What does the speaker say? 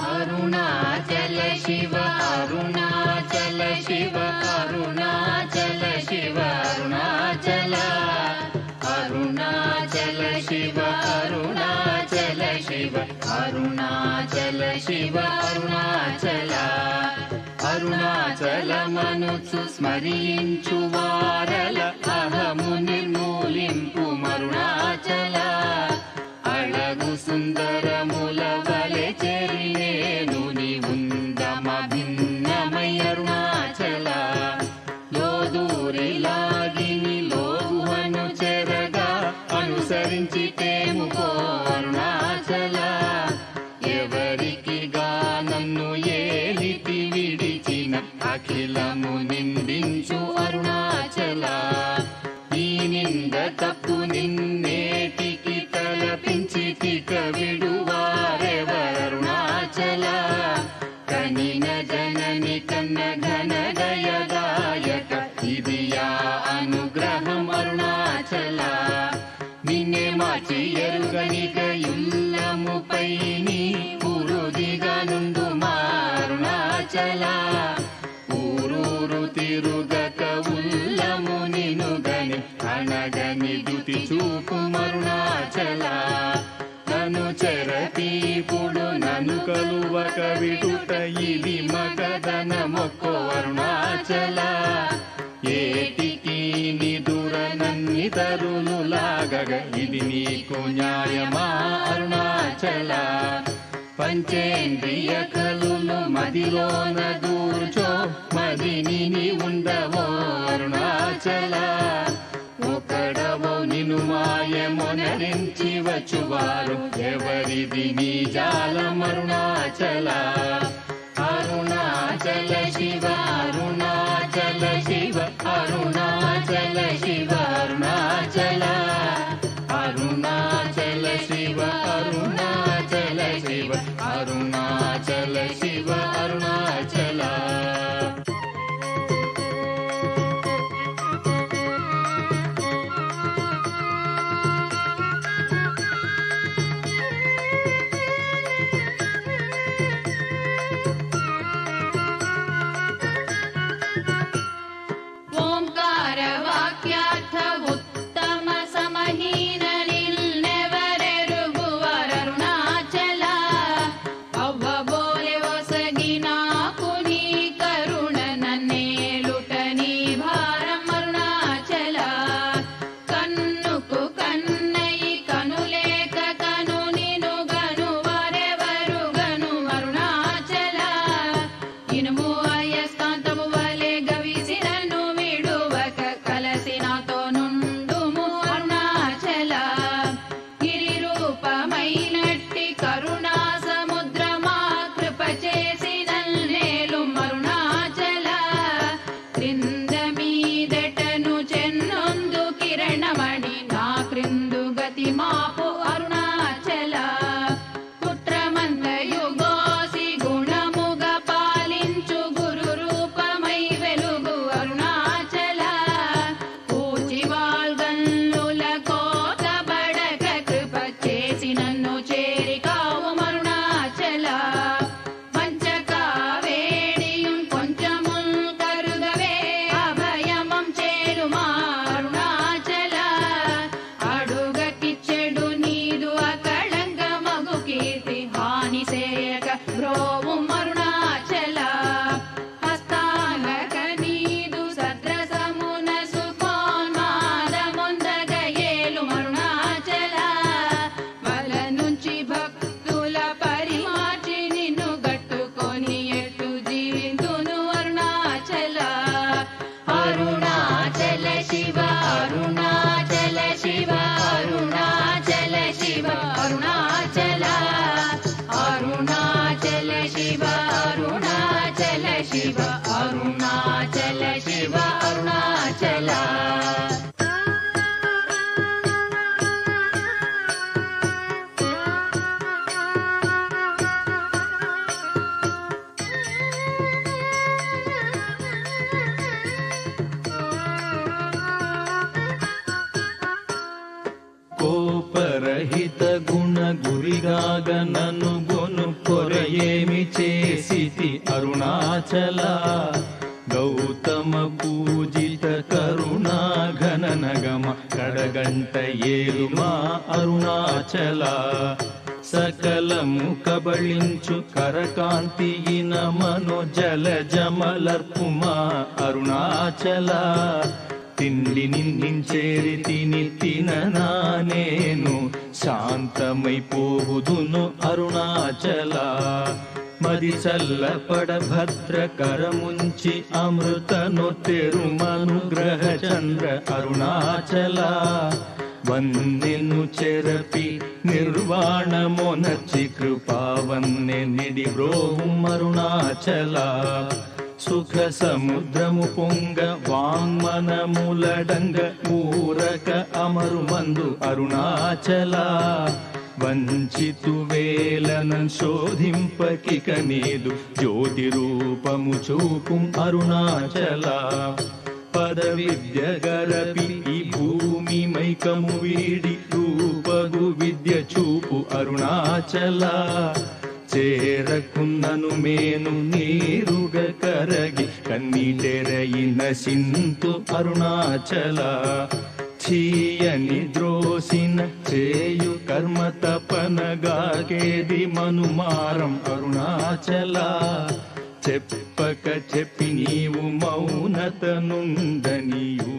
అరుణాచల శివ అరుణాచల శివ అరుణాచల శివ అరుణాచల అరుణాచల శివ అరుణాచల శివ అరుణాచల శివ అరుణాచల అరుణాచలమనుచు స్మరించు వారల అహము నిర్మూలింపు మరుణాచల అళగు సుందరముల వలె చెరినేను నీవుందమ భిన్నమై అరుణాచల లోదూరిలాగిని లోగుహను చెరగా అనుసరించి తేముకో అరుణాచల ఎవరికి నన్ను ఏలితి విడిచిన అఖిలము నిందించు అరుణాచల ఈ నింద తప్పు నిన్నేటికి తలపించి తిక విడువారెవరుణాచల కనిన జనని కన్న ఘన గయదాయక ఇది యా అనుగ్రహం అరుణాచల నిన్నే మార్చి ఎరుగనిక యుల్లముపై నీ పురుదిగా నుండు మారుణాచల ఊరూరు తిరుగక ఉల్లము నినుగని అనగని దుతి చూపు మరుణాచల నన్ను చెరపీపుడు నన్ను కలువక విడుట ఇది మగదన మొక్కో అరుణాచల ఏటికి నిదుర నన్ని తరులు లాగగ ఇది నీకు న్యాయమా అరుణాచల పంచేంద్రియ కలులు మదిలోన దూర్చో మదిని నీ ఉండవో అరుణాచల ఒకడవో నిను మాయమొనరించి వచ్చువారు ఎవరిది నీ జాలం అరుణాచల అరుణాచల శివ అరుణాచల శివ అరుణాచల శివ అరుణాచల అరుణాచల శివ అరుణాచల శివ అరుణాచల శివ అరుణాచల రహిత గుణ గురిగాగ ననుగొను కొరయేమి చేసితి అరుణాచల గౌతమ పూజిత కరుణా ఘననగమ కడగంట ఏలుమా అరుణాచల సకలము కబళించు కరకాంతియిన మనో జల జమలర్పుమా అరుణాచల తిండి నిందించేరి తిని తిననా నేను శాంతమైపోవుదును అరుణాచల మది చల్లపడ భద్ర కరముంచి అమృతను తెరుమనుగ్రహ చంద్ర అరుణాచల వందెను చెరపి నిర్వాణమొనచి కృపావన్నె నిడి బ్రోహుం అరుణాచల సుఖ సముద్రము పొంగ వాంగ్మనములడంగ ఊరక అమరుమందు అరుణాచల వంచితు వేలనన్ శోధింపకిక నీదు జ్యోతి రూపము చూపుం అరుణాచల పద విద్య గరపి ఈ భూమి మైకము వీడి రూపగు విద్య చూపు అరుణాచల చేరకున్నను మేను నీరుగ కరగి కన్నీటెరయిన సింతు అరుణాచల చీయని ద్రోసిన చేయు కర్మ తపనగాకేది మనుమారం అరుణాచల చెప్పక చెప్పి నీవు మౌనత నుండనియు